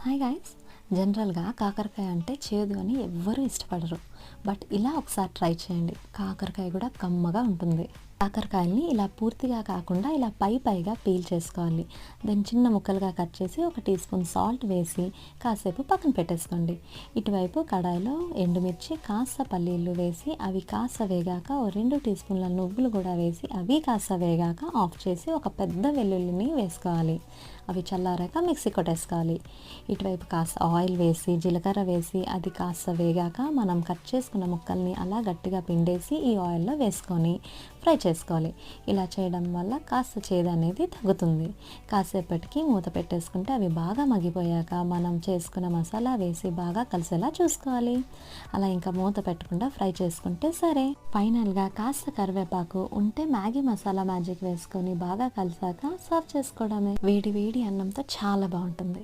Hi guys. జనరల్గా కాకరకాయ అంటే చేదు అని ఎవ్వరూ ఇష్టపడరు. బట్ ఇలా ఒకసారి ట్రై చేయండి, కాకరకాయ కూడా కమ్మగా ఉంటుంది. కాకరకాయల్ని ఇలా పూర్తిగా కాకుండా ఇలా పైగా పీల్ చేసుకోవాలి. దాన్ని చిన్న ముక్కలుగా కట్ చేసి 1 టీ స్పూన్ సాల్ట్ వేసి కాసేపు పక్కన పెట్టేసుకోండి. ఇటువైపు కడాయిలో ఎండుమిర్చి, కాస్త పల్లీలు వేసి అవి కాస్త వేగాక 2 టీ స్పూన్ల నువ్వులు కూడా వేసి అవి కాస్త వేగాక ఆఫ్ చేసి ఒక పెద్ద వెల్లుల్లిని వేసుకోవాలి. అవి చల్లారాక మిక్సీ కొట్టేసుకోవాలి. ఇటువైపు కాస్త ఆయిల్ వేసి జీలకర్ర వేసి అది కాస్త వేగాక మనం కట్ చేసుకున్న ముక్కల్ని అలా గట్టిగా పిండేసి ఈ ఆయిల్లో వేసుకొని ఫ్రై చేసుకోవాలి. ఇలా చేయడం వల్ల కాస్త చేదు అనేది తగ్గుతుంది. కాసేపటికి మూత పెట్టేసుకుంటే అవి బాగా మగ్గిపోయాక మనం చేసుకున్న మసాలా వేసి బాగా కలిసేలా చూసుకోవాలి. అలా ఇంకా మూత పెట్టకుండా ఫ్రై చేసుకుంటే సరే. ఫైనల్గా కాస్త కరివేపాకు ఉంటే మ్యాగీ మసాలా మ్యాజిక్ వేసుకొని బాగా కలిసాక సర్వ్ చేసుకోవడమే. వేడి వేడి అన్నంతో చాలా బాగుంటుంది.